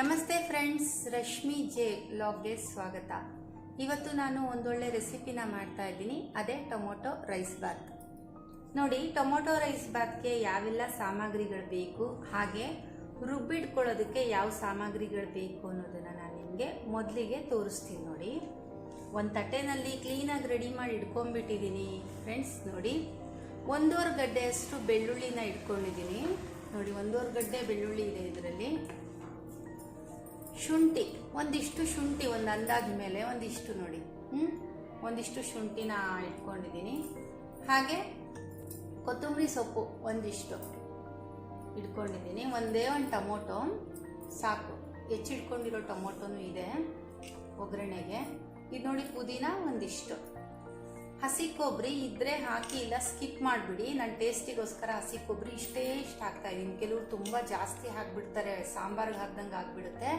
ನಮಸ್ತೆ friends, Rashmi J ವ್ಲಾಗ್ಗೆ ಸ್ವಾಗತ. ಇವತ್ತು ನಾನು ಒಂದೊಳ್ಳೆ ರೆಸಿಪಿನ ಮಾಡ್ತಾ ಇದ್ದೀನಿ. ಅದೇ ಟೊಮೊಟೊ ರೈಸ್ ಬಾತ್. ನೋಡಿ, ಟೊಮೊಟೊ ರೈಸ್ ಬಾತ್ಗೆ ಯಾವೆಲ್ಲ ಸಾಮಗ್ರಿಗಳು ಬೇಕು, ಹಾಗೆ ರುಬ್ಬಿಡ್ಕೊಳ್ಳೋದಕ್ಕೆ ಯಾವ ಸಾಮಗ್ರಿಗಳು ಬೇಕು ಅನ್ನೋದನ್ನು ನಾನು ನಿಮಗೆ ಮೊದಲಿಗೆ ತೋರಿಸ್ತೀನಿ. ನೋಡಿ, ಒಂದು ತಟ್ಟೆನಲ್ಲಿ ಕ್ಲೀನಾಗಿ ರೆಡಿ ಮಾಡಿ ಇಟ್ಕೊಂಡ್ಬಿಟ್ಟಿದ್ದೀನಿ ಫ್ರೆಂಡ್ಸ್. ನೋಡಿ, 1.5 ಗಡ್ಡೆಯಷ್ಟು ಬೆಳ್ಳುಳ್ಳಿನ ಇಟ್ಕೊಂಡಿದ್ದೀನಿ. ನೋಡಿ, 1.5 ಗಡ್ಡೆ ಬೆಳ್ಳುಳ್ಳಿ ಇದೆ ಇದರಲ್ಲಿ. ಶುಂಠಿ, ಒಂದಿಷ್ಟು ಶುಂಠಿ, ಒಂದು ಅಂದಾಜ ಮೇಲೆ ಒಂದಿಷ್ಟು ನೋಡಿ, ಒಂದಿಷ್ಟು ಶುಂಠಿನ ಇಟ್ಕೊಂಡಿದ್ದೀನಿ. ಹಾಗೆ ಕೊತ್ತಂಬರಿ ಸೊಪ್ಪು ಒಂದಿಷ್ಟು ಇಟ್ಕೊಂಡಿದ್ದೀನಿ. ಒಂದೇ ಒಂದು ಟೊಮೊಟೊ ಸಾಕು, ಹೆಚ್ಚಿಟ್ಕೊಂಡಿರೋ ಟೊಮೊಟೊನೂ ಇದೆ ಒಗ್ಗರಣೆಗೆ. ಇದು ನೋಡಿ, ಪುದೀನ ಒಂದಿಷ್ಟು, ಹಸಿ ಕೊಬ್ಬರಿ ಇದ್ರೆ ಹಾಕಿ, ಇಲ್ಲ ಸ್ಕಿಪ್ ಮಾಡಿಬಿಡಿ. ನಾನು ಟೇಸ್ಟಿಗೋಸ್ಕರ ಹಸಿ ಕೊಬ್ಬರಿ ಇಷ್ಟೇ ಹಾಕ್ತಾ ಇದ್ದೀನಿ. ಕೆಲವರು ತುಂಬ ಜಾಸ್ತಿ ಹಾಕ್ಬಿಡ್ತಾರೆ, ಸಾಂಬಾರ್ಗೆ ಹಾಕ್ದಂಗೆ ಆಗಿಬಿಡುತ್ತೆ.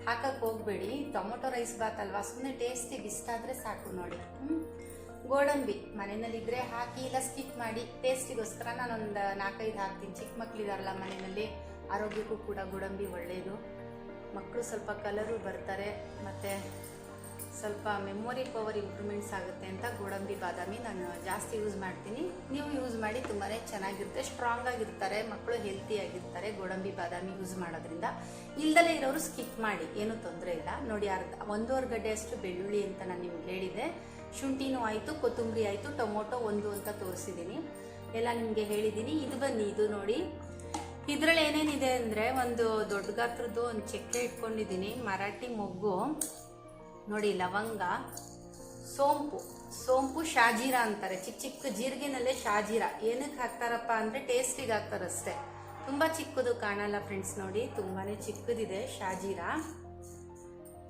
ಹಾಕಕ್ಕೆ ಹೋಗಬೇಡಿ, ಟೊಮೊಟೊ ರೈಸ್ ಬಾತ್ ಅಲ್ವಾ, ಸುಮ್ಮನೆ ಟೇಸ್ಟಿಗೆ ಇಷ್ಟ ಆದರೆ ಸಾಕು. ನೋಡಿ, ಗೋಡಂಬಿ ಮನೆಯಲ್ಲಿದ್ದರೆ ಹಾಕಿ, ಇಲ್ಲ ಸ್ಕಿಪ್ ಮಾಡಿ. ಟೇಸ್ಟಿಗೋಸ್ಕರ ನಾನೊಂದು 4-5 ಹಾಕ್ತೀನಿ. ಚಿಕ್ಕ ಮಕ್ಕಳಿದಾರಲ್ಲ ಮನೆಯಲ್ಲಿ, ಆರೋಗ್ಯಕ್ಕೂ ಕೂಡ ಗೋಡಂಬಿ ಒಳ್ಳೆಯದು. ಮಕ್ಕಳು ಸ್ವಲ್ಪ ಕಲರು ಬರ್ತಾರೆ, ಮತ್ತು ಸ್ವಲ್ಪ ಮೆಮೊರಿ ಪವರ್ ಇಂಪ್ರೂವ್ಮೆಂಟ್ಸ್ ಆಗುತ್ತೆ ಅಂತ ಗೋಡಂಬಿ ಬಾದಾಮಿ ನಾನು ಜಾಸ್ತಿ ಯೂಸ್ ಮಾಡ್ತೀನಿ. ನೀವು ಯೂಸ್ ಮಾಡಿ, ತುಂಬಾ ಚೆನ್ನಾಗಿರುತ್ತೆ. ಸ್ಟ್ರಾಂಗ್ ಆಗಿರ್ತಾರೆ ಮಕ್ಕಳು, ಹೆಲ್ತಿ ಆಗಿರ್ತಾರೆ ಗೋಡಂಬಿ ಬಾದಾಮಿ ಯೂಸ್ ಮಾಡೋದ್ರಿಂದ. ಇಲ್ದಲೇ ಇರೋರು ಸ್ಕಿಪ್ ಮಾಡಿ, ಏನೂ ತೊಂದರೆ ಇಲ್ಲ. ನೋಡಿ, 1.5 ಗಡ್ಡೆಯಷ್ಟು ಬೆಳ್ಳುಳ್ಳಿ ಅಂತ ನಾನು ನಿಮ್ಗೆ ಹೇಳಿದೆ. ಶುಂಠಿನೂ ಆಯಿತು, ಕೊತ್ತಂಬರಿ ಆಯಿತು, ಟೊಮೊಟೊ 1 ಅಂತ ತೋರಿಸಿದ್ದೀನಿ, ಎಲ್ಲ ನಿಮಗೆ ಹೇಳಿದ್ದೀನಿ. ಇದು ಬನ್ನಿ, ಇದು ನೋಡಿ, ಇದರಲ್ಲಿ ಏನೇನಿದೆ ಅಂದರೆ, ಒಂದು ದೊಡ್ಡ ಗಾತ್ರದ್ದು ಒಂದು ಚಕ್ಕೆ ಇಟ್ಕೊಂಡಿದ್ದೀನಿ, ಮರಾಠಿ ಮೊಗ್ಗು ನೋಡಿ, ಲವಂಗ, ಸೋಂಪು ಶಾಜೀರಾ ಅಂತಾರೆ. ಚಿಕ್ಕ ಚಿಕ್ಕ ಜೀರಿಗೆನಲ್ಲೇ ಶಾಜೀರಾ. ಏನಕ್ಕೆ ಹಾಕ್ತಾರಪ್ಪ ಅಂದರೆ ಟೇಸ್ಟಿಗೆ ಹಾಕ್ತಾರಷ್ಟೇ. ತುಂಬ ಚಿಕ್ಕದು ಕಾಣಲ್ಲ ಫ್ರೆಂಡ್ಸ್. ನೋಡಿ, ತುಂಬಾ ಚಿಕ್ಕದಿದೆ ಶಾಜೀರಾ.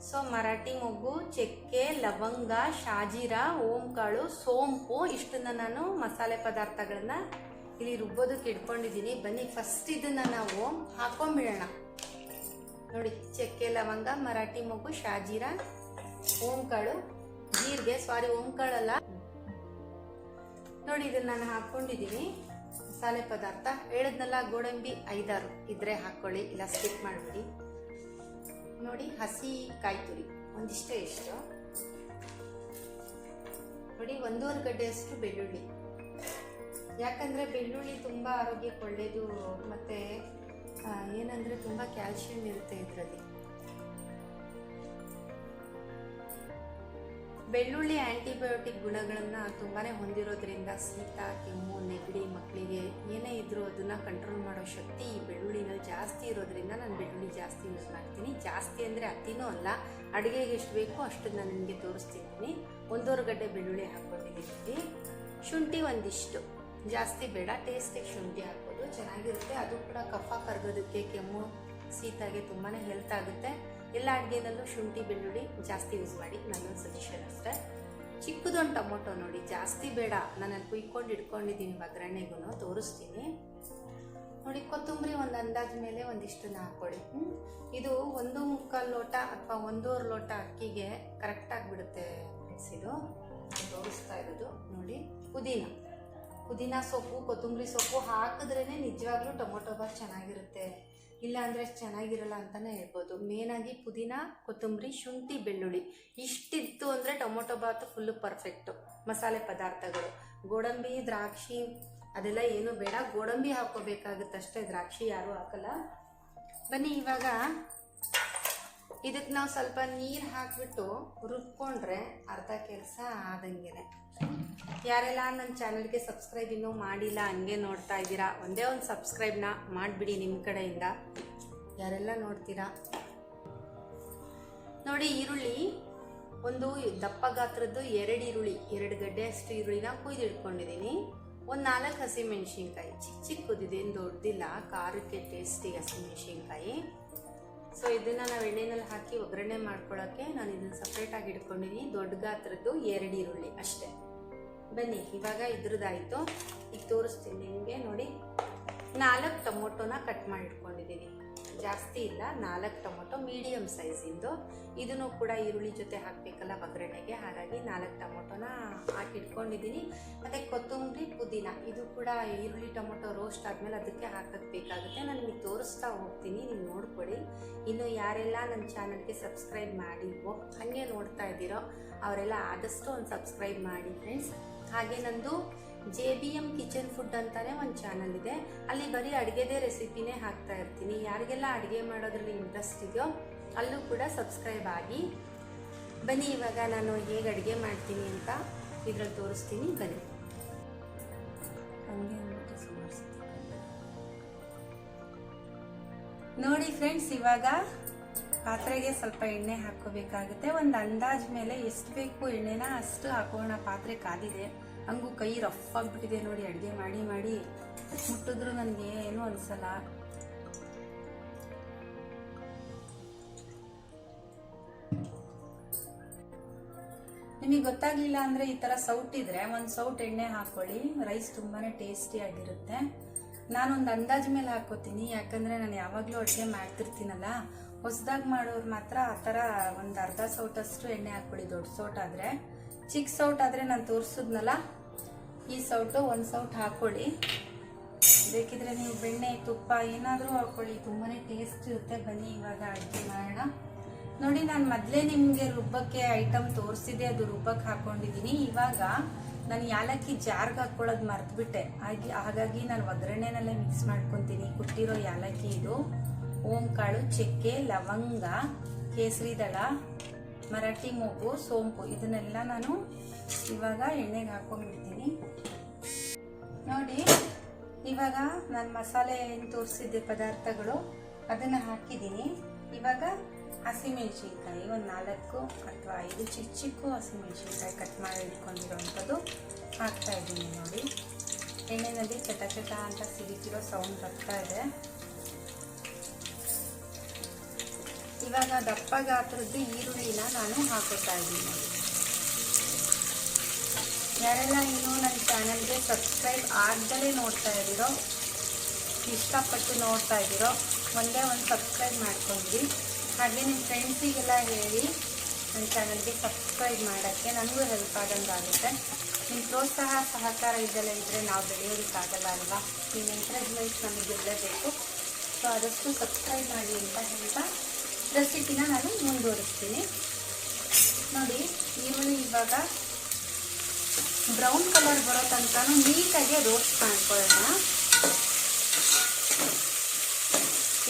ಸೊ ಮರಾಠಿ ಮೊಗ್ಗು, ಚಕ್ಕೆ, ಲವಂಗ, ಶಾಜೀರಾ, ಓಂಕಾಳು, ಸೋಂಪು, ಇಷ್ಟನ್ನ ನಾನು ಮಸಾಲೆ ಪದಾರ್ಥಗಳನ್ನ ಇಲ್ಲಿ ರುಬ್ಬೋದಕ್ಕೆ ಇಟ್ಕೊಂಡಿದ್ದೀನಿ. ಬನ್ನಿ, ಫಸ್ಟ್ ಇದನ್ನ ನಾವು ಹಾಕೊಂಡ್ಬಿಡೋಣ. ನೋಡಿ, ಚಕ್ಕೆ, ಲವಂಗ, ಮರಾಠಿ ಮೊಗ್ಗು, ಶಾಜೀರಾ, ಓಂಕಾಳು, ಜೀರಿಗೆ, ಓಂಕಾಳಲ್ಲ. ನೋಡಿ, ಇದನ್ನ ನಾನು ಹಾಕೊಂಡಿದ್ದೀನಿ. ಮಸಾಲೆ ಪದಾರ್ಥ ಹೇಳಿದ್ನಲ್ಲ, ಗೋಡಂಬಿ 5-6 ಇದ್ರೆ ಹಾಕೊಳ್ಳಿ, ಇಲ್ಲ ಸ್ಕಿಪ್ ಮಾಡಿಬಿಡಿ. ನೋಡಿ, ಹಸಿ ಕಾಯಿ ತುರಿ ಒಂದಿಷ್ಟೇ, ಎಷ್ಟು ನೋಡಿ, 1.5 ಗಡ್ಡೆಯಷ್ಟು ಬೆಳ್ಳುಳ್ಳಿ. ಯಾಕಂದ್ರೆ ಬೆಳ್ಳುಳ್ಳಿ ತುಂಬಾ ಆರೋಗ್ಯಕ್ಕೆ ಒಳ್ಳೇದು, ಮತ್ತೆ ಏನಂದ್ರೆ ತುಂಬಾ ಕ್ಯಾಲ್ಸಿಯಂ ಇರುತ್ತೆ ಇದರಲ್ಲಿ. ಬೆಳ್ಳುಳ್ಳಿ ಆಂಟಿಬಯೋಟಿಕ್ ಗುಣಗಳನ್ನು ತುಂಬಾ ಹೊಂದಿರೋದ್ರಿಂದ ಶೀತ, ಕೆಮ್ಮು, ನೆಗಡಿ, ಮಕ್ಕಳಿಗೆ ಏನೇ ಇದ್ರೂ ಅದನ್ನು ಕಂಟ್ರೋಲ್ ಮಾಡೋ ಶಕ್ತಿ ಈ ಬೆಳ್ಳುಳ್ಳಿನಲ್ಲಿ ಜಾಸ್ತಿ ಇರೋದ್ರಿಂದ ನಾನು ಬೆಳ್ಳುಳ್ಳಿ ಜಾಸ್ತಿ ಯೂಸ್ ಮಾಡ್ತೀನಿ. ಜಾಸ್ತಿ ಅಂದರೆ ಅತಿನೂ ಅಲ್ಲ, ಅಡುಗೆಗೆ ಎಷ್ಟು ಬೇಕೋ ಅಷ್ಟು ನಾನು ನಿಮಗೆ ತೋರಿಸ್ತಿದ್ದೀನಿ. 1.5 ಗಡ್ಡೆ ಬೆಳ್ಳುಳ್ಳಿ ಹಾಕ್ಕೊಂಡಿದ್ದೀನಿ. ಶುಂಠಿ ಒಂದಿಷ್ಟು, ಜಾಸ್ತಿ ಬೇಡ, ಟೇಸ್ಟಿಗೆ ಶುಂಠಿ ಹಾಕೋದು ಚೆನ್ನಾಗಿರುತ್ತೆ. ಅದು ಕೂಡ ಕಫ ಕರಗೋದಕ್ಕೆ, ಕೆಮ್ಮು, ಶೀತಗೆ ತುಂಬಾ ಹೆಲ್ತ್ ಆಗುತ್ತೆ. ಎಲ್ಲ ಅಡುಗೆನಲ್ಲೂ ಶುಂಠಿ ಬೆಳ್ಳುಳ್ಳಿ ಜಾಸ್ತಿ ಯೂಸ್ ಮಾಡಿ, ನನ್ನೊಂದು ಸಜೆಷನ್ ಅಷ್ಟೇ. ಚಿಕ್ಕದೊಂದು ಟೊಮೊಟೊ ನೋಡಿ, ಜಾಸ್ತಿ ಬೇಡ, ನಾನು ಕುಯ್ಕೊಂಡು ಇಟ್ಕೊಂಡಿದ್ದೀನಿ, ಒಗ್ಗರಣೆಗೂ ತೋರಿಸ್ತೀನಿ. ನೋಡಿ, ಕೊತ್ತಂಬರಿ ಒಂದು ಅಂದಾಜ ಮೇಲೆ ಒಂದಿಷ್ಟನ್ನ ಹಾಕ್ಕೊಳ್ಳಿ. ಇದು 1.25 ಲೋಟ ಅಥವಾ 1.25 ಲೋಟ ಅಕ್ಕಿಗೆ ಕರೆಕ್ಟಾಗಿ ಬಿಡುತ್ತೆ ಫ್ರೆಂಡ್ಸ್. ಇದು ತೋರಿಸ್ತಾ ಇರೋದು ನೋಡಿ. ಪುದೀನ ಸೊಪ್ಪು, ಕೊತ್ತಂಬರಿ ಸೊಪ್ಪು ಹಾಕಿದ್ರೇ ನಿಜವಾಗ್ಲೂ ಟೊಮೊಟೊ ಬಾತ್ ಚೆನ್ನಾಗಿರುತ್ತೆ, ಇಲ್ಲ ಅಂದರೆ ಚೆನ್ನಾಗಿರಲ್ಲ ಅಂತಲೇ ಹೇಳ್ಬೋದು. ಮೇನಾಗಿ ಪುದೀನ, ಕೊತ್ತಂಬರಿ, ಶುಂಠಿ, ಬೆಳ್ಳುಳ್ಳಿ ಇಷ್ಟಿತ್ತು ಅಂದರೆ ಟೊಮೊಟೊ ಬಾತ್ ಫುಲ್ಲು ಪರ್ಫೆಕ್ಟು. ಮಸಾಲೆ ಪದಾರ್ಥಗಳು ಗೋಡಂಬಿ, ದ್ರಾಕ್ಷಿ ಅದೆಲ್ಲ ಏನು ಬೇಡ, ಗೋಡಂಬಿ ಹಾಕೋಬೇಕಾಗುತ್ತಷ್ಟೇ, ದ್ರಾಕ್ಷಿ ಯಾರೂ ಹಾಕಲ್ಲ. ಬನ್ನಿ, ಇವಾಗ ಇದಕ್ಕೆ ನಾವು ಸ್ವಲ್ಪ ನೀರು ಹಾಕಿಬಿಟ್ಟು ರುಬ್ಕೊಂಡ್ರೆ ಅರ್ಧ ಕೆಲಸ ಆದಂಗೆ. ಯಾರೆಲ್ಲ ನನ್ನ ಚಾನಲ್ಗೆ ಸಬ್ಸ್ಕ್ರೈಬ್ ಇನ್ನೂ ಮಾಡಿಲ್ಲ, ಹಂಗೆ ನೋಡ್ತಾ ಇದ್ದೀರಾ, ಒಂದೇ ಒಂದು ಸಬ್ಸ್ಕ್ರೈಬ್ನ ಮಾಡಿಬಿಡಿ ನಿಮ್ಮ ಕಡೆಯಿಂದ, ಯಾರೆಲ್ಲ ನೋಡ್ತೀರಾ. ನೋಡಿ, ಈರುಳ್ಳಿ ಒಂದು ದಪ್ಪ ಗಾತ್ರದ್ದು 2 ಈರುಳ್ಳಿ, 2 ಗಡ್ಡೆಯಷ್ಟು ಈರುಳ್ಳಿನ ಕುಯ್ದು ಇಟ್ಕೊಂಡಿದ್ದೀನಿ. ಒಂದು 4 ಹಸಿಮೆಣ್ಸಿನ್ಕಾಯಿ, ಚಿಕ್ಕದಿದೆ, ಏನು ದೊಡ್ಡದಿಲ್ಲ, ಖಾರಕ್ಕೆ ಟೇಸ್ಟಿಗೆ ಹಸಿಮೆಣ್ಸಿನ್ಕಾಯಿ. ಸೊ ಇದನ್ನು ನಾವು ಎಣ್ಣೆನಲ್ಲಿ ಹಾಕಿ ಒಗ್ಗರಣೆ ಮಾಡ್ಕೊಳ್ಳೋಕ್ಕೆ ನಾನು ಇದನ್ನು ಸಪ್ರೇಟಾಗಿ ಇಟ್ಕೊಂಡಿದ್ದೀನಿ. ದೊಡ್ಡ ಗಾತ್ರದ್ದು 2 ಈರುಳ್ಳಿ ಅಷ್ಟೇ. ಬನ್ನಿ, ಇವಾಗ ಇದ್ರದ್ದಾಯಿತು. ಈಗ ತೋರಿಸ್ತೀನಿ ನಿಮಗೆ. ನೋಡಿ, 4 ಟೊಮೊಟೊನ ಕಟ್ ಮಾಡಿ ಇಟ್ಕೊಂಡಿದ್ದೀನಿ, ಜಾಸ್ತಿ ಇಲ್ಲ, 4 ಟೊಮೊಟೊ ಮೀಡಿಯಮ್ ಸೈಜಿಂದು. ಇದನ್ನು ಕೂಡ ಈರುಳ್ಳಿ ಜೊತೆ ಹಾಕಬೇಕಲ್ಲ ಒಗ್ಗರಣೆಗೆ, ಹಾಗಾಗಿ 4 ಟೊಮೊಟೊನ ಮಾಡೋಕ್ಕೆ ಇಟ್ಕೊಂಡಿದ್ದೀನಿ. ಮತ್ತು ಕೊತ್ತಂಬರಿ, ಪುದೀನ ಇದು ಕೂಡ ಈರುಳ್ಳಿ ಟೊಮೊಟೊ ರೋಸ್ಟ್ ಆದಮೇಲೆ ಅದಕ್ಕೆ ಹಾಕೋಕ್ಕೆ ಬೇಕಾಗುತ್ತೆ. ನಾನು ನಿಮಗೆ ತೋರಿಸ್ತಾ ಹೋಗ್ತೀನಿ, ನೀವು ನೋಡ್ಕೊಳ್ಳಿ. ಇನ್ನು ಯಾರೆಲ್ಲ ನನ್ನ ಚಾನಲ್ಗೆ ಸಬ್ಸ್ಕ್ರೈಬ್ ಮಾಡಿಲ್ವೋ ಹಾಗೆ ನೋಡ್ತಾ ಇದ್ದೀರೋ ಅವರೆಲ್ಲ ಆದಷ್ಟು ಒಂದು ಸಬ್ಸ್ಕ್ರೈಬ್ ಮಾಡಿ ಫ್ರೆಂಡ್ಸ್. ಹಾಗೆ ನಂದು JBM ಕಿಚನ್ ಫುಡ್ ಅಂತಾನೆ ಒಂದು ಚಾನಲ್ ಇದೆ. ಅಲ್ಲಿ ಬರೀ ಅಡುಗೆದೇ ರೆಸಿಪಿನೇ ಹಾಕ್ತಾ ಇರ್ತೀನಿ. ಯಾರಿಗೆಲ್ಲ ಅಡುಗೆ ಮಾಡೋದ್ರಲ್ಲಿ ಇಂಟ್ರೆಸ್ಟ್ ಇದೆಯೋ ಅಲ್ಲೂ ಕೂಡ ಸಬ್ಸ್ಕ್ರೈಬ್ ಆಗಿ. ಬನ್ನಿ ಇವಾಗ ನಾನು ಹೇಗೆ ಅಡುಗೆ ಮಾಡ್ತೀನಿ ಅಂತ ಇದ್ರಲ್ಲಿ ತೋರಿಸ್ತೀನಿ, ಬನ್ನಿ. ನೋಡಿ ಫ್ರೆಂಡ್ಸ್, ಇವಾಗ ಪಾತ್ರೆಗೆ ಸ್ವಲ್ಪ ಎಣ್ಣೆ ಹಾಕೋಬೇಕಾಗುತ್ತೆ. ಒಂದು ಅಂದಾಜ್ ಮೇಲೆ ಎಷ್ಟು ಬೇಕು ಎಣ್ಣೆನ ಅಷ್ಟು ಹಾಕೋಣ. ಪಾತ್ರೆ ಕಾದಿದೆ, ಹಂಗೂ ಕೈ ರಫ್ ಆಗಿಬಿಟ್ಟಿದೆ ನೋಡಿ. ಅಡುಗೆ ಮಾಡಿ ಮಾಡಿ ಮುಟ್ಟಿದ್ರು ನನಗೆ ಏನೂ ಅನಿಸಲ್ಲ. ನಿಮಗೆ ಗೊತ್ತಾಗ್ಲಿಲ್ಲ ಅಂದರೆ ಈ ಥರ ಸೌಟ್ ಇದ್ರೆ ಒಂದು ಸೌಟ್ ಎಣ್ಣೆ ಹಾಕೊಳ್ಳಿ, ರೈಸ್ ತುಂಬಾ ಟೇಸ್ಟಿ ಆಗಿರುತ್ತೆ. ನಾನೊಂದು ಅಂದಾಜ್ ಮೇಲೆ ಹಾಕೋತೀನಿ, ಯಾಕಂದರೆ ನಾನು ಯಾವಾಗಲೂ ಅಡುಗೆ ಮಾಡ್ತಿರ್ತೀನಲ್ಲ. ಹೊಸದಾಗಿ ಮಾಡೋರು ಮಾತ್ರ ಆ ಥರ ಒಂದು ಅರ್ಧ ಸೌಟಷ್ಟು ಎಣ್ಣೆ ಹಾಕ್ಕೊಳ್ಳಿ. ದೊಡ್ಡ ಸೌಟ್ ಆದರೆ, ಚಿಕ್ಕ ಸೌಟ್ ಆದರೆ ನಾನು ತೋರಿಸಿದ್ನಲ್ಲ ಈ ಸೌಟು ಒಂದು ಸೌಟ್ ಹಾಕ್ಕೊಳ್ಳಿ. ಬೇಕಿದ್ರೆ ನೀವು ಬೆಣ್ಣೆ, ತುಪ್ಪ ಏನಾದರೂ ಹಾಕ್ಕೊಳ್ಳಿ, ತುಂಬಾ ಟೇಸ್ಟ್ ಇರುತ್ತೆ. ಬನ್ನಿ ಇವಾಗ ಅಡುಗೆ ಮಾಡೋಣ. ನೋಡಿ, ನಾನು ಮೊದಲೇ ನಿಮಗೆ ರುಬ್ಬಕ್ಕೆ ಐಟಮ್ ತೋರಿಸಿದೆ, ಅದು ರುಬ್ಬಕ್ಕೆ ಹಾಕ್ಕೊಂಡಿದ್ದೀನಿ. ಇವಾಗ ನಾನು ಯಾಲಕ್ಕಿ ಜಾರ್ಗೆ ಹಾಕ್ಕೊಳ್ಳೋದು ಮರೆತುಬಿಟ್ಟೆ. ಹಾಗಾಗಿ ನಾನು ಒಗ್ಗರಣೆನಲ್ಲೇ ಮಿಕ್ಸ್ ಮಾಡ್ಕೊತೀನಿ. ಕುಟ್ಟಿರೋ ಯಾಲಕ್ಕಿ ಇದು, ಓಂಕಾಳು, ಚಕ್ಕೆ, ಲವಂಗ, ಕೇಸರಿ ದಳ, ಮರಾಠಿ ಮೊಗ್ಗು, ಸೋಂಪು ಇದನ್ನೆಲ್ಲ ನಾನು ಇವಾಗ ಎಣ್ಣೆಗೆ ಹಾಕೊಂಡ್ಬಿಡ್ತೀನಿ. ನೋಡಿ, ಇವಾಗ ನಾನು ಮಸಾಲೆ ಏನು ತೋರಿಸಿದ್ದೆ ಪದಾರ್ಥಗಳು ಅದನ್ನು ಹಾಕಿದ್ದೀನಿ. ಇವಾಗ ಹಸಿಮೆಣ್ಸಿನ್ಕಾಯಿ ಒಂದು 4 ಅಥವಾ 5 ಚಿಕ್ಕ ಚಿಕ್ಕ ಹಸಿಮೆಣ್ಸಿನ್ಕಾಯಿ ಕಟ್ ಮಾಡಿ ಇಟ್ಕೊಂಡಿರೋವಂಥದ್ದು ಹಾಕ್ತಾ ಇದ್ದೀನಿ. ನೋಡಿ, ಎಣ್ಣೆಯಲ್ಲಿ ಚಟ ಚಟ ಅಂತ ಸಿಡಿತಿರೋ ಸೌಂಡ್ ಬರ್ತಾ ಇದೆ. ಇವಾಗ ದಪ್ಪ ಗಾತ್ರದ್ದು ಈರುಳ್ಳಿನ ನಾನು ಹಾಕೋತಾ ಇದ್ದೀನಿ. ನೋಡಿ, ಯಾರೆಲ್ಲ ಇನ್ನೂ ನನ್ನ ಚಾನಲ್ಗೆ ಸಬ್ಸ್ಕ್ರೈಬ್ ಆಗದಲೇ ನೋಡ್ತಾ ಇದ್ದೀರೋ, ಇಷ್ಟಪಟ್ಟು ನೋಡ್ತಾ ಇದ್ದೀರೋ, ಒಂದೇ ಒಂದು ಸಬ್ಸ್ಕ್ರೈಬ್ ಮಾಡ್ಕೊಂಡ್ರಿ. ಹಾಗೆ ನಿಮ್ಮ ಫ್ರೆಂಡ್ಸಿಗೆಲ್ಲ ಹೇಳಿ ನನ್ನ ಚಾನಲ್ಗೆ ಸಬ್ಸ್ಕ್ರೈಬ್ ಮಾಡೋಕ್ಕೆ, ನನಗೂ ಹೆಲ್ಪ್ ಆದಂಗಾಗುತ್ತೆ. ನಿಮ್ಮ ಪ್ರೋತ್ಸಾಹ ಸಹಕಾರ ಇದೆಲ್ಲ ಇದ್ದರೆ ನಾವು ಬೆಳೆಯೋದಕ್ಕಾಗಲ್ಲ ಅಲ್ವಾ. ನಿಮ್ಮ ಎಂಕರೇಜ್ಮೆಂಟ್ ನಮಗೆ ಇರಲೇಬೇಕು. ಸೊ ಆದಷ್ಟು ಸಬ್ಸ್ಕ್ರೈಬ್ ಮಾಡಿ ಅಂತ ಹೇಳ್ತಾ ರೆಸಿಪಿನ ನಾನು ಮುಂದುವರಿಸ್ತೀನಿ. ನೋಡಿ, ಈರುಳ್ಳಿ ಇವಾಗ ಬ್ರೌನ್ ಕಲರ್ ಬರೋ ತನಕ ನೀಟಾಗಿ ರೋಸ್ಟ್ ಮಾಡ್ಕೊಳ್ಳೋಣ.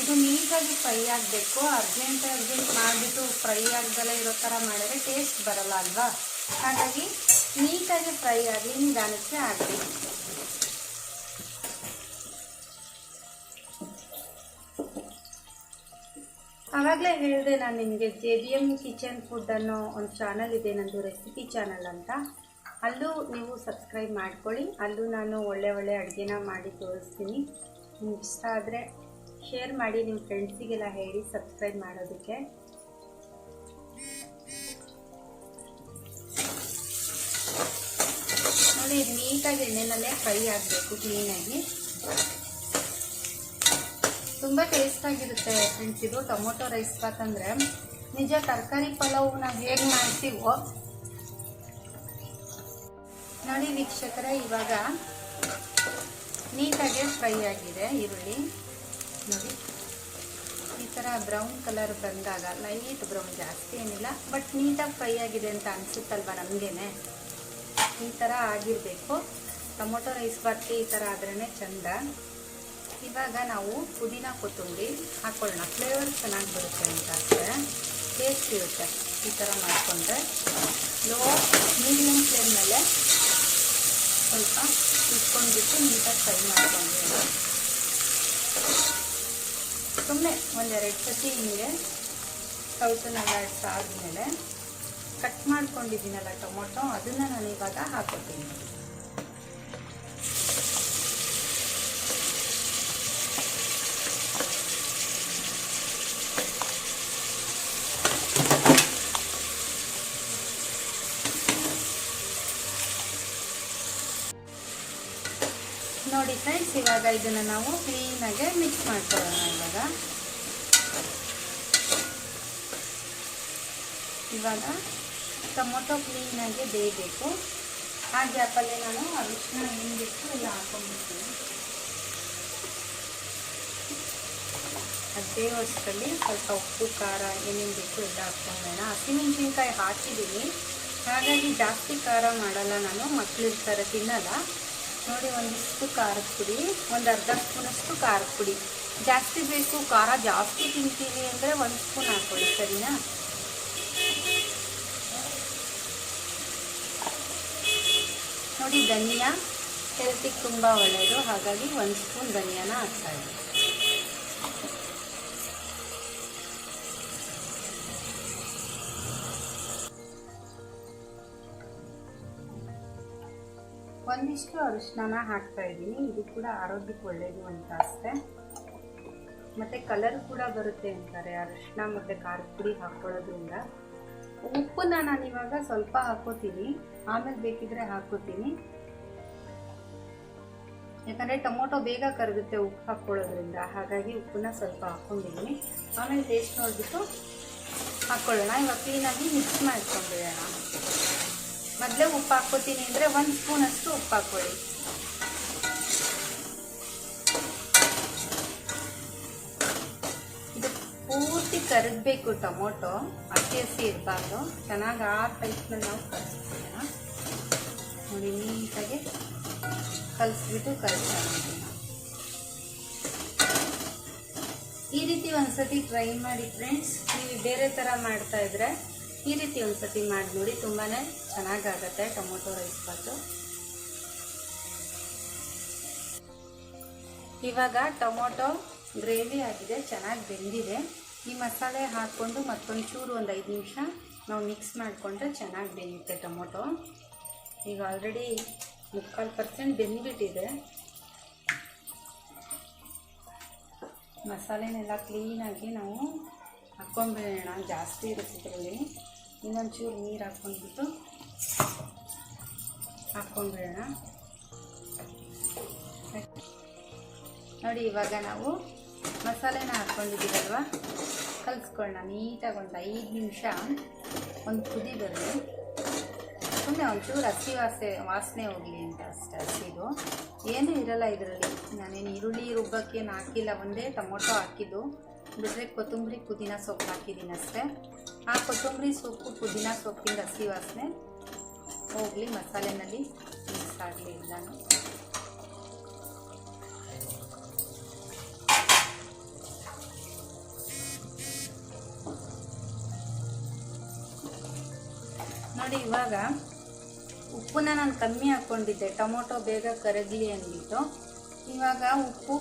ಇದು ನೀಟಾಗಿ ಫ್ರೈ ಆಗಬೇಕು. ಅರ್ಜೆಂಟ್ ಮಾಡಿಬಿಟ್ಟು ಫ್ರೈ ಆಗದಲ್ಲೇ ಇರೋ ಥರ ಮಾಡಿದ್ರೆ ಟೇಸ್ಟ್ ಬರಲ್ಲ ಅಲ್ವಾ. ಹಾಗಾಗಿ ನೀಟಾಗಿ ಫ್ರೈ ಆಗಲಿ, ನಿಧಾನಕ್ಕೆ ಆಗಲಿ. ಆವಾಗಲೇ ಹೇಳಿದೆ ನಾನು ನಿಮಗೆ, JBM ಕಿಚನ್ ಫುಡ್ ಅನ್ನೋ ಒಂದು ಚಾನಲ್ ಇದೆ, ನಂದು ರೆಸಿಪಿ ಚಾನಲ್ ಅಂತ. ಅಲ್ಲೂ ನೀವು ಸಬ್ಸ್ಕ್ರೈಬ್ ಮಾಡ್ಕೊಳ್ಳಿ. ಅಲ್ಲೂ ನಾನು ಒಳ್ಳೆ ಅಡುಗೆನ ಮಾಡಿ ತೋರಿಸ್ತೀನಿ. ನಿಮ್ಗೆ ಇಷ್ಟ ಆದರೆ ಶೇರ್ ಮಾಡಿ, ನಿಮ್ಮ ಫ್ರೆಂಡ್ಸಿಗೆಲ್ಲ ಹೇಳಿ ಸಬ್ಸ್ಕ್ರೈಬ್ ಮಾಡೋದಕ್ಕೆ. ನೋಡಿ, ಇದು ನೀಟಾಗಿ ಎಣ್ಣೆನಲ್ಲೇ ಫ್ರೈ ಆಗಬೇಕು, ಕ್ಲೀನಾಗಿ. ತುಂಬ ಟೇಸ್ಟಾಗಿರುತ್ತೆ ಫ್ರೆಂಡ್ಸ್ ಇದು. ಟೊಮೊಟೊ ರೈಸ್ ಬಾತ್ ಅಂದರೆ ನಿಜ ತರಕಾರಿ ಪಲಾವ್ ನಾವು ಹೇಗೆ ಮಾಡ್ತೀವೋ. ನೋಡಿ ವೀಕ್ಷಕರೇ, ಇವಾಗ ನೀಟಾಗಿ ಫ್ರೈ ಆಗಿದೆ ಈರುಳ್ಳಿ. ನೋಡಿ, ಈ ಥರ ಬ್ರೌನ್ ಕಲರ್ ಬಂದಾಗ, ಲೈಟ್ ಬ್ರೌನ್, ಜಾಸ್ತಿ ಏನಿಲ್ಲ, ಬಟ್ ನೀಟಾಗಿ ಫ್ರೈ ಆಗಿದೆ ಅಂತ ಅನಿಸುತ್ತಲ್ವ ನಮಗೇನೆ. ಈ ಥರ ಆಗಿರಬೇಕು. ಟೊಮೊಟೊ ರೈಸ್ ಬಾತ್ಗೆ ಈ ಥರ ಆದ್ರೇ ಚೆಂದ. ಇವಾಗ ನಾವು ಪುದೀನ, ಕೊತ್ತಂಬರಿ ಹಾಕೊಳ್ಳೋಣ. ಫ್ಲೇವರ್ ಚೆನ್ನಾಗಿ ಬರುತ್ತೆ ಅಂತ ಅಷ್ಟೇ, ಟೇಸ್ಟ್ ಇರುತ್ತೆ ಈ ಥರ ಮಾಡಿಕೊಂಡ್ರೆ. ಲೋ ಮೀಡಿಯಮ್ ಫ್ಲೇಮ್ ಮೇಲೆ ಸ್ವಲ್ಪ ಇಟ್ಕೊಂಡ್ಬಿಟ್ಟು ನೀಟಾಗಿ ಫ್ರೈ ಮಾಡ್ಕೊಂಡ್ರೆ, ಸುಮ್ಮನೆ ಒಂದೆರಡು ಸತಿ ಹಿಂಗೆ ಸೌಟನ್ನೆಲ್ಲ ಆದಮೇಲೆ ಕಟ್ ಮಾಡ್ಕೊಂಡಿದ್ದೀನಲ್ಲ ಟೊಮೊಟೊ, ಅದನ್ನು ನಾನು ಇವಾಗ ಹಾಕೋತೀನಿ. ನೋಡಿ ಫ್ರೆಂಡ್ಸ್, ಇವಾಗ ಇದನ್ನು ನಾವು ಕ್ಲೀನಾಗೆ ಮಿಕ್ಸ್ ಮಾಡ್ಕೊಳ್ಳೋಣ. ಇವಾಗ ಟೊಮೊಟೊ ಕ್ಲೀನಾಗಿ ಬೇಯಬೇಕು. ಆ ಗ್ಯಾಪಲ್ಲೇ ನಾನು ಅರಿಶಿನ ಏನು ಬೇಕು ಎಲ್ಲ ಹಾಕೊಂಡ್ಬಿಡ್ತೀನಿ. ಅದೇ ವರ್ಷದಲ್ಲಿ ಸ್ವಲ್ಪ ಉಪ್ಪು ಖಾರ ಏನೇನು ಬೇಕು ಎಲ್ಲ ಹಾಕ್ಕೊಂಡೋಣ. ಹಸಿಮೆಣ್ಸಿನ್ಕಾಯಿ ಹಾಕಿದ್ದೀನಿ, ಹಾಗಾಗಿ ಜಾಸ್ತಿ ಖಾರ ಮಾಡಲ್ಲ ನಾನು, ಮಕ್ಕಳಿರ್ತಾರೆ ತಿನ್ನಲ್ಲ. ನೋಡಿ, ಒಂದಿಷ್ಟು ಖಾರದ ಪುಡಿ, ಒಂದು ಅರ್ಧ ಸ್ಪೂನಷ್ಟು ಖಾರದ ಪುಡಿ. ಜಾಸ್ತಿ ಬೇಕು, ಖಾರ ಜಾಸ್ತಿ ತಿಂತೀವಿ ಅಂದರೆ 1 ಸ್ಪೂನ್ ಹಾಕ್ಕೊಳ್ಳಿ, ಸರಿನಾ? ನೋಡಿ, ಧನಿಯಾ ಹೆಲ್ತಿಗೆ ತುಂಬ ಒಳ್ಳೆಯದು, ಹಾಗಾಗಿ 1 ಸ್ಪೂನ್ ಧನಿಯಾನ ಹಾಕ್ತಾಯಿದ್ದೀನಿ. ಒಂದಿಷ್ಟು ಅರಿಶಿನ ಹಾಕ್ತಾ ಇದ್ದೀನಿ. ಇದು ಕೂಡ ಆರೋಗ್ಯಕ್ಕೆ ಒಳ್ಳೆಯದು ಅಂತ ಅಷ್ಟೇ, ಮತ್ತು ಕಲರ್ ಕೂಡ ಬರುತ್ತೆ ಅಂತಾರೆ ಅರಿಶಿನ ಮತ್ತು ಖಾರದ ಪುಡಿ ಹಾಕ್ಕೊಳ್ಳೋದ್ರಿಂದ. ಉಪ್ಪನ್ನ ನಾನು ಇವಾಗ ಸ್ವಲ್ಪ ಹಾಕೋತೀನಿ, ಆಮೇಲೆ ಬೇಕಿದ್ರೆ ಹಾಕೋತೀನಿ. ಯಾಕಂದರೆ ಟೊಮೊಟೊ ಬೇಗ ಕರಗುತ್ತೆ ಉಪ್ಪು ಹಾಕ್ಕೊಳ್ಳೋದ್ರಿಂದ, ಹಾಗಾಗಿ ಉಪ್ಪನ್ನ ಸ್ವಲ್ಪ ಹಾಕ್ಕೊಂಡಿದ್ದೀನಿ. ಆಮೇಲೆ ಟೇಸ್ಟ್ ನೋಡಿಬಿಟ್ಟು ಹಾಕ್ಕೊಳ್ಳೋಣ. ಇವಾಗ ಕ್ಲೀನಾಗಿ ಮಿಕ್ಸ್ ಮಾಡ್ಕೊಂಡ್ಬಿಡೋಣ. ಮೊದಲೇ ಉಪ್ಪು ಹಾಕ್ಕೋತೀನಿ ಅಂದರೆ 1 ಸ್ಪೂನಷ್ಟು ಉಪ್ಪು ಹಾಕ್ಕೊಳ್ಳಿ. ಇದು ಪೂರ್ತಿ ಕರಗಬೇಕು ಟೊಮೊಟೊ, ಹಸಿ ಇರಬಾರ್ದು. ಚೆನ್ನಾಗಿ ಆ ಟೈಪ್ನಲ್ಲಿ ನಾವು ಕಲಿಸ್ಕೊಳ್ಳೋಣ. ನೋಡಿ, ನೀಟಾಗಿ ಕಲಿಸ್ಬಿಟ್ಟು ಕಲಿಸ್ಕೊಳ್ಳೋಣ. ಈ ರೀತಿ ಒಂದ್ಸತಿ ಟ್ರೈ ಮಾಡಿ ಫ್ರೆಂಡ್ಸ್. ನೀವು ಬೇರೆ ಥರ ಮಾಡ್ತಾ ಇದ್ರೆ ಈ ರೀತಿ ಒಂದ್ಸತಿ ಮಾಡಿ ನೋಡಿ, ತುಂಬಾ ಚೆನ್ನಾಗಾಗತ್ತೆ ಟೊಮೊಟೊ ರೈಸ್ ಬಾತು. ಇವಾಗ ಟೊಮೊಟೊ ಗ್ರೇವಿ ಆಗಿದೆ, ಚೆನ್ನಾಗಿ ಬೆಂದಿದೆ. ಈ ಮಸಾಲೆ ಹಾಕ್ಕೊಂಡು ಮತ್ತೊಂಚೂರು ಒಂದು 5 ನಿಮಿಷ ನಾವು ಮಿಕ್ಸ್ ಮಾಡಿಕೊಂಡ್ರೆ ಚೆನ್ನಾಗಿ ಬೆಳೆಯುತ್ತೆ ಟೊಮೊಟೊ. ಈಗ ಆಲ್ರೆಡಿ 3/4% ಬೆಂದ್ಬಿಟ್ಟಿದೆ. ಮಸಾಲೆನೆಲ್ಲ ಕ್ಲೀನಾಗಿ ನಾವು ಹಾಕ್ಕೊಂಡ್ಬಿಡೋಣ. ಜಾಸ್ತಿ ಇರುತ್ತದ್ರಲ್ಲಿ, ಇನ್ನೊಂಚೂರು ನೀರು ಹಾಕ್ಕೊಂಡ್ಬಿಟ್ಟು ಹಾಕ್ಕೊಂಡ್ಬಿಡೋಣ. ನೋಡಿ, ಇವಾಗ ನಾವು ಮಸಾಲೆನ ಹಾಕ್ಕೊಂಡಿದ್ದೀವಲ್ವ, ಕಲಿಸ್ಕೊಳ್ಳೋಣ ನೀಟಾಗಿ. ಒಂದು 5 ನಿಮಿಷ ಒಂದು ಕುದಿ ಬರಲಿ, ಸುಮ್ಮನೆ ಒಂಚೂರು ಹಸಿ ವಾಸನೆ ಹೋಗಲಿ ಅಂತ ಅಷ್ಟೇ. ಹಸಿದು ಏನೂ ಇರಲ್ಲ ಇದರಲ್ಲಿ. ನಾನೇನು ಈರುಳ್ಳಿ ರುಬ್ಬಕ್ಕೇನು ಹಾಕಿಲ್ಲ, ಒಂದೇ ಟೊಮೊಟೊ ಹಾಕಿದ್ದು. ಬಿಟ್ಟರೆ ಕೊತ್ತಂಬರಿ ಪುದೀನ ಸೊಪ್ಪು ಹಾಕಿದ್ದೀನಿ ಅಷ್ಟೇ. ಆ ಕೊತ್ತಂಬರಿ ಸೊಪ್ಪು ಪುದೀನ ಸೊಪ್ಪಿಂದ ಹಸಿ ವಾಸನೆ ಹೋಗಲಿ, ಮಸಾಲೆನಲ್ಲಿ ಮಿಕ್ಸ್ ಆಗಲಿ ಎಲ್ಲಾನು. ನೋಡಿ, ಇವಾಗ ಉಪ್ಪನ್ನ ನಾನು ಕಮ್ಮಿ ಹಾಕ್ಕೊಂಡಿದ್ದೆ, ಟೊಮೊಟೊ ಬೇಗ ಕರಗಲಿ ಅಂದ್ಬಿಟ್ಟು. ಇವಾಗ ಉಪ್ಪು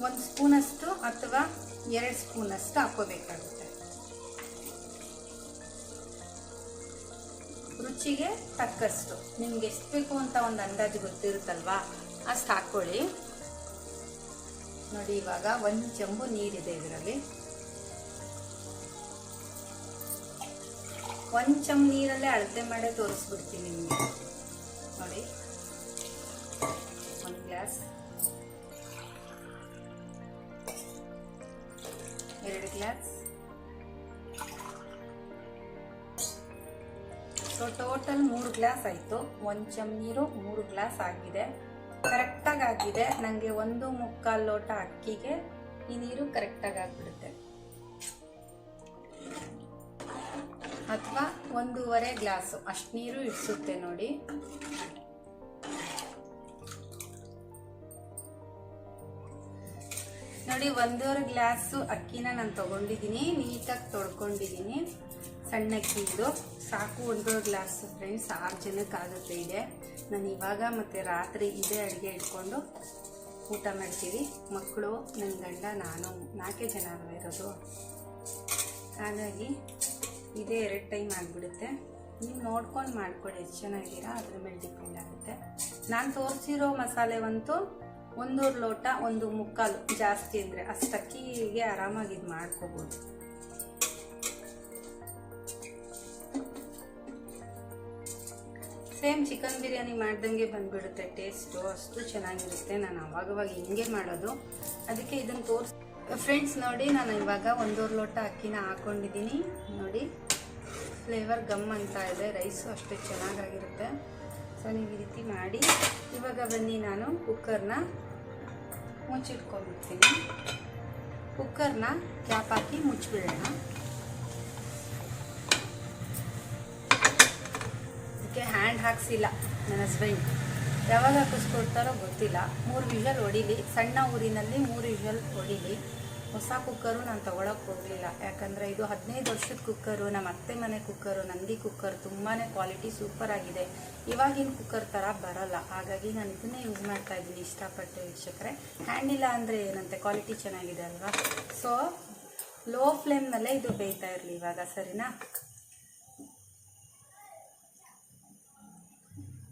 1 ಸ್ಪೂನಷ್ಟು ಅಥವಾ 2 ಸ್ಪೂನಷ್ಟು ಹಾಕೋಬೇಕಾಗುತ್ತೆ. ರುಚಿಗೆ ತಕ್ಕಷ್ಟು, ನಿಮ್ಗೆ ಎಷ್ಟು ಬೇಕು ಅಂತ ಒಂದು ಅಂದಾಜು ಗೊತ್ತಿರುತ್ತಲ್ವಾ, ಅಷ್ಟು ಹಾಕ್ಕೊಳ್ಳಿ. ನೋಡಿ, ಇವಾಗ 1 ಚೆಂಬು ನೀರಿದೆ ಇದರಲ್ಲಿ. 1 ಚಮಚ ನೀರಲ್ಲೇ ಅಳತೆ ಮಾಡೇ ತೋರಿಸ್ಬಿಡ್ತೀನಿ ನಿಮಗೆ. ನೋಡಿ, 1 glass, 2 glass. So total 3 glass ಆಯಿತು. 1 ಚಮಚ ನೀರು 3 ಗ್ಲಾಸ್ ಆಗಿದೆ, ಕರೆಕ್ಟಾಗಿ ಆಗಿದೆ. ನನಗೆ 1.25 ಲೋಟ ಅಕ್ಕಿಗೆ ಈ ನೀರು ಕರೆಕ್ಟಾಗಿ ಆಗಿಬಿಡುತ್ತೆ, ಅಥವಾ 1.5 ಗ್ಲಾಸು ಅಷ್ಟು ನೀರು ಇಡಿಸುತ್ತೆ. ನೋಡಿ, ನೋಡಿ 1.5 ಗ್ಲಾಸು ಅಕ್ಕಿನ ನಾನು ತೊಗೊಂಡಿದ್ದೀನಿ, ನೀಟಾಗಿ ತೊಳ್ಕೊಂಡಿದ್ದೀನಿ. ಸಣ್ಣ ಅಕ್ಕಿ ಇದು ಸಾಕು, 1.5 ಗ್ಲಾಸು ಫ್ರೆಂಡ್ಸ್. 6 ಜನಕ್ಕೆ ಆಗುತ್ತೆ ಇದೆ. ನಾನು ಇವಾಗ ಮತ್ತು ರಾತ್ರಿ ಇದೇ ಅಡುಗೆ ಇಟ್ಕೊಂಡು ಊಟ ಮಾಡ್ತೀವಿ. ಮಕ್ಕಳು, ನನ್ನ ಗಂಡ, ನಾನು 4 ಜನ ಇರೋದು. ಹಾಗಾಗಿ ಇದೇ 2 ಟೈಮ್ ಆಗಿಬಿಡುತ್ತೆ. ನೀವು ನೋಡ್ಕೊಂಡು ಮಾಡ್ಕೊಳ್ಳಿ, ಎಷ್ಟು ಚೆನ್ನಾಗಿದ್ದೀರಾ ಅದ್ರ ಮೇಲೆ ಡಿಪೆಂಡ್ ಆಗುತ್ತೆ. ನಾನು ತೋರಿಸಿರೋ ಮಸಾಲೆವಂತೂ 1.5 ಲೋಟ, 1.25 ಜಾಸ್ತಿ ಅಂದರೆ ಅಷ್ಟು ಅಕ್ಕಿಗೆ ಆರಾಮಾಗಿ ಇದು ಮಾಡ್ಕೋಬೋದು. ಸೇಮ್ ಚಿಕನ್ ಬಿರಿಯಾನಿ ಮಾಡ್ದಂಗೆ ಬಂದ್ಬಿಡುತ್ತೆ ಟೇಸ್ಟು, ಅಷ್ಟು ಚೆನ್ನಾಗಿರುತ್ತೆ. ನಾನು ಅವಾಗವಾಗ ಹಿಂಗೆ ಮಾಡೋದು, ಅದಕ್ಕೆ ಇದನ್ನು ತೋರಿಸ್ ಫ್ರೆಂಡ್ಸ್. ನೋಡಿ, ನಾನು ಇವಾಗ 1.5 ಲೋಟ ಅಕ್ಕಿನ ಹಾಕ್ಕೊಂಡಿದ್ದೀನಿ. ನೋಡಿ, ಫ್ಲೇವರ್ ಗಮ್ ಅಂತ ಇದೆ, ರೈಸು ಅಷ್ಟೇ ಚೆನ್ನಾಗಿರುತ್ತೆ. ಸೊ ನೀವು ಈ ರೀತಿ ಮಾಡಿ. ಇವಾಗ ಬನ್ನಿ ನಾನು ಕುಕ್ಕರ್ನ ಮುಚ್ಚಿಟ್ಕೊಂಡ್ಬಿಡ್ತೀನಿ. ಕುಕ್ಕರ್ನ ಕ್ಯಾಪ್ ಹಾಕಿ ಮುಚ್ಚಿಬಿಡೋಣ. ಅದಕ್ಕೆ ಹ್ಯಾಂಡ್ ಹಾಕ್ಸಿಲ್ಲ ನನ್ನ ಹಸ್ಬೆಂಡ್, ಯಾವಾಗ ಹಾಕಿಸ್ಕೊಡ್ತಾರೋ ಗೊತ್ತಿಲ್ಲ. 3 ವಿಷಲ್ ಹೊಡಿಲಿ, ಸಣ್ಣ ಊರಿನಲ್ಲಿ 3 ವಿಷಲ್ ಹೊಡಿಲಿ. ಹೊಸ ಕುಕ್ಕರು ನಾನು ತೊಗೊಳಕ್ಕೆ ಹೋಗಲಿಲ್ಲ, ಯಾಕಂದರೆ ಇದು 15 ವರ್ಷದ ಕುಕ್ಕರು, ನಮ್ಮ ಅತ್ತೆ ಮನೆ ಕುಕ್ಕರು, ನಂದಿ ಕುಕ್ಕರ್. ತುಂಬಾ ಕ್ವಾಲಿಟಿ ಸೂಪರ್ ಆಗಿದೆ. ಇವಾಗಿನ ಕುಕ್ಕರ್ ಥರ ಬರಲ್ಲ, ಹಾಗಾಗಿ ನಾನು ಇದನ್ನೇ ಯೂಸ್ ಮಾಡ್ತಾ ಇದ್ದೀನಿ ಇಷ್ಟಪಟ್ಟು ವೀಕ್ಷಕರೇ. ಹ್ಯಾಂಡ್ ಇಲ್ಲ ಅಂದರೆ ಏನಂತೆ, ಕ್ವಾಲಿಟಿ ಚೆನ್ನಾಗಿದೆ ಅಲ್ವಾ. ಸೊ ಲೋ ಫ್ಲೇಮ್ನಲ್ಲೇ ಇದು ಬೇಯ್ತಾ ಇರಲಿ ಇವಾಗ, ಸರಿನಾ?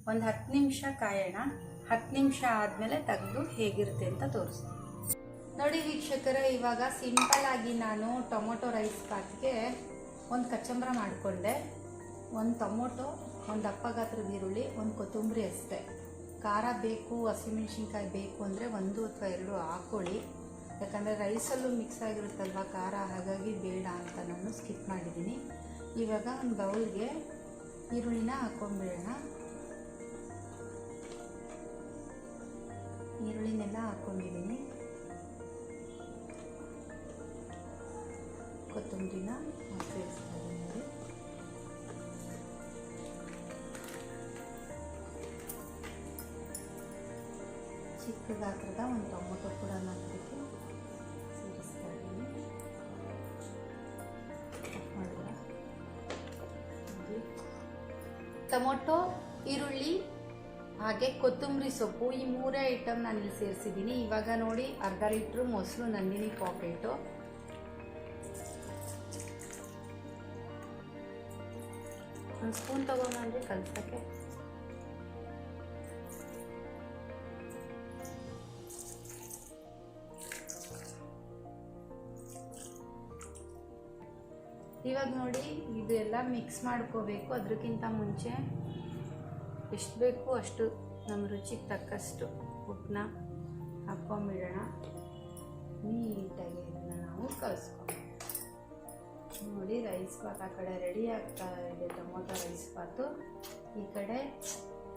ಒಂದು 10 ನಿಮಿಷ ಕಾಯೋಣ. 10 ನಿಮಿಷ ಆದಮೇಲೆ ತೆಗೆದು ಹೇಗಿರುತ್ತೆ ಅಂತ ತೋರಿಸ್ತೀನಿ. ನೋಡಿ ವೀಕ್ಷಕರೇ, ಇವಾಗ ಸಿಂಪಲ್ ಆಗಿ ನಾನು ಟೊಮೊಟೊ ರೈಸ್ ಬಾತ್ಗೆ ಒಂದು ಕಚಂಬರ ಮಾಡಿಕೊಂಡೆ. ಒಂದು ಟೊಮೊಟೊ, ಒಂದು ದಪ್ಪ ಗಾತ್ರದ ಈರುಳ್ಳಿ, ಒಂದು ಕೊತ್ತಂಬರಿ ಅಷ್ಟೇ. ಖಾರ ಬೇಕು, ಹಸಿಮೆಣ್ಸಿನ್ಕಾಯಿ ಬೇಕು ಅಂದರೆ 1 ಅಥವಾ 2 ಹಾಕ್ಕೊಳ್ಳಿ, ಯಾಕಂದರೆ ರೈಸಲ್ಲೂ ಮಿಕ್ಸ್ ಆಗಿರುತ್ತಲ್ವ ಖಾರ, ಹಾಗಾಗಿ ಬೇಡ ಅಂತ ನಾನು ಸ್ಕಿಪ್ ಮಾಡಿದ್ದೀನಿ. ಇವಾಗ ಒಂದು ಬೌಲ್ಗೆ ಈರುಳ್ಳಿನ ಹಾಕ್ಕೊಂಡ್ಬಿಡೋಣ. ಈರುಳ್ಳಿನೆಲ್ಲ ಹಾಕ್ಕೊಂಡಿದ್ದೀನಿ. ಕೊತ್ತಂಬರಿನ ಸೇರಿಸ್ತಾ ಇದ್ದೀನಿ. ಚಿಕ್ಕ ಗಾತ್ರದ ಒಂದು ಟೊಮೊಟೊ ಕೂಡ ಹಾಕಬೇಕು, ಸೇರಿಸ್ತಾ ಇದ್ದೀನಿ. ಟೊಮೊಟೊ, ಈರುಳ್ಳಿ ಹಾಗೆ ಕೊತ್ತಂಬರಿ ಸೊಪ್ಪು, ಈ 3 ಐಟಮ್ ನಾನು ಇಲ್ಲಿ ಸೇರಿಸಿದ್ದೀನಿ. ಇವಾಗ ನೋಡಿ, ಅರ್ಧ ಲೀಟ್ರ್ ಮೊಸರು ನಂದಿನಿ ಪಾಕೆಟು, ಒಂದು ಸ್ಪೂನ್ ತಗೊಂಡ್ಬಂದ್ರೆ ಕಲಿಸೋಕ್ಕೆ. ಇವಾಗ ನೋಡಿ, ಇದೆಲ್ಲ ಮಿಕ್ಸ್ ಮಾಡ್ಕೋಬೇಕು. ಅದಕ್ಕಿಂತ ಮುಂಚೆ ಎಷ್ಟು ಬೇಕು ಅಷ್ಟು ನಮ್ಮ ರುಚಿಗೆ ತಕ್ಕಷ್ಟು ಉಪ್ಪನ್ನ ಹಾಕ್ಕೊಂಬಿಡೋಣ. ನೀಟಾಗಿ ಇದನ್ನು ನಾವು ಕಲಿಸ್ಕೊಂಡು ನೋಡಿ. ರೈಸ್ ಬಾತ್ ಆ ಕಡೆ ರೆಡಿ ಆಗ್ತಾ ಇದೆ, ಟೊಮೊಟೊ ರೈಸ್ ಬಾತು. ಈ ಕಡೆ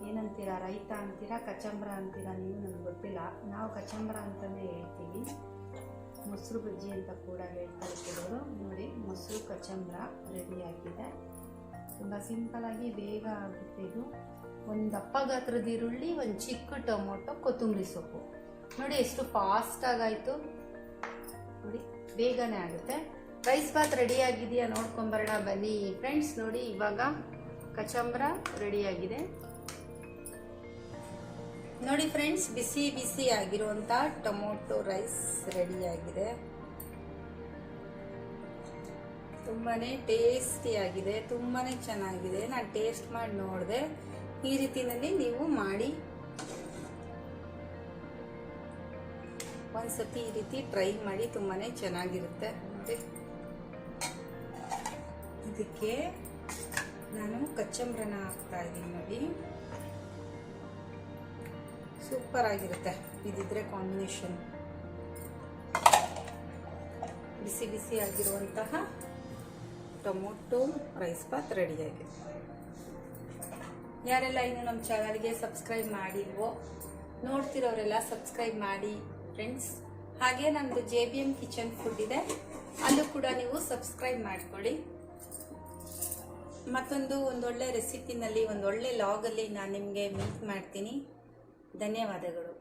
ಏನಂತೀರಾ, ರೈತ ಅಂತೀರಾ, ಕಚಂಬರ ಅಂತೀರಾ ನೀವು, ನನಗೆ ಗೊತ್ತಿಲ್ಲ. ನಾವು ಕಚಂಬರ ಅಂತಲೇ ಹೇಳ್ತೀವಿ. ಮೊಸರು ಬಜ್ಜಿ ಅಂತ ಕೂಡ ಹೇಳ್ತಾರೆ ಕೆಲವರು. ನೋಡಿ, ಮೊಸರು ಕಚಂಬರ ರೆಡಿಯಾಗಿದೆ. ತುಂಬ ಸಿಂಪಲಾಗಿ ಬೇಗ ಆಗುತ್ತೆ ಇದು. ಒಂದು ದಪ್ಪ ಗಾತ್ರದ ಈರುಳ್ಳಿ, ಒಂದು ಚಿಕ್ಕ ಟೊಮೊಟೊ, ಕೊತ್ತಂಬರಿ ಸೊಪ್ಪು. ನೋಡಿ ಎಷ್ಟು ಫಾಸ್ಟಾಗಾಯಿತು ನೋಡಿ, ಬೇಗನೆ ಆಗುತ್ತೆ. ರೈಸ್ ಬಾತ್ ರೆಡಿಯಾಗಿದೆಯಾ ನೋಡ್ಕೊಂಬರೋಣ ಬನ್ನಿ ಫ್ರೆಂಡ್ಸ್. ನೋಡಿ, ಇವಾಗ ಕಚಂಬರ ರೆಡಿಯಾಗಿದೆ. ನೋಡಿ ಫ್ರೆಂಡ್ಸ್, ಬಿಸಿ ಬಿಸಿ ಆಗಿರುವಂಥ ಟೊಮೊಟೊ ರೈಸ್ ರೆಡಿಯಾಗಿದೆ. ತುಂಬಾ ಟೇಸ್ಟಿಯಾಗಿದೆ, ತುಂಬಾ ಚೆನ್ನಾಗಿದೆ. ನಾನು ಟೇಸ್ಟ್ ಮಾಡಿ ನೋಡಿದೆ. ಈ ರೀತಿಯಲ್ಲಿ ನೀವು ಮಾಡಿ ಒಂದ್ಸತಿ ಈ ರೀತಿ ಟ್ರೈ ಮಾಡಿ, ತುಂಬಾ ಚೆನ್ನಾಗಿರುತ್ತೆ. ನೋಡಿ, ಇದಕ್ಕೆ ನಾನು ಕಚ್ಚಂಬರನ ಹಾಕ್ತಾ ಇದ್ದೀನಿ. ನೋಡಿ, ಸೂಪರ್ ಆಗಿರುತ್ತೆ ಇದಿದ್ರೆ ಕಾಂಬಿನೇಷನ್. ಬಿಸಿ ಬಿಸಿ ಆಗಿರುವಂತಹ ಟೊಮೊಟೊ ರೈಸ್ ಬಾತ್ ರೆಡಿಯಾಗಿದೆ. ಯಾರೆಲ್ಲ ಇನ್ನು ನಮ್ಮ ಚಾನಲ್ಗೆ ಸಬ್ಸ್ಕ್ರೈಬ್ ಮಾಡಿಲ್ವೋ ನೋಡ್ತಿರೋರೆಲ್ಲ ಸಬ್ಸ್ಕ್ರೈಬ್ ಮಾಡಿ ಫ್ರೆಂಡ್ಸ್. ಹಾಗೆ ನಮ್ಮದು JBM ಕಿಚನ್ ಫುಡ್ ಇದೆ, ಅಲ್ಲೂ ಕೂಡ ನೀವು ಸಬ್ಸ್ಕ್ರೈಬ್ ಮಾಡ್ಕೊಳ್ಳಿ. ಮತ್ತೊಂದು ಒಂದೊಳ್ಳೆ ರೆಸಿಪಿನಲ್ಲಿ, ಒಂದೊಳ್ಳೆ ಲಾಗಲ್ಲಿ ನಾನು ನಿಮಗೆ ಮೀಟ್ ಮಾಡ್ತೀನಿ. ಧನ್ಯವಾದಗಳು.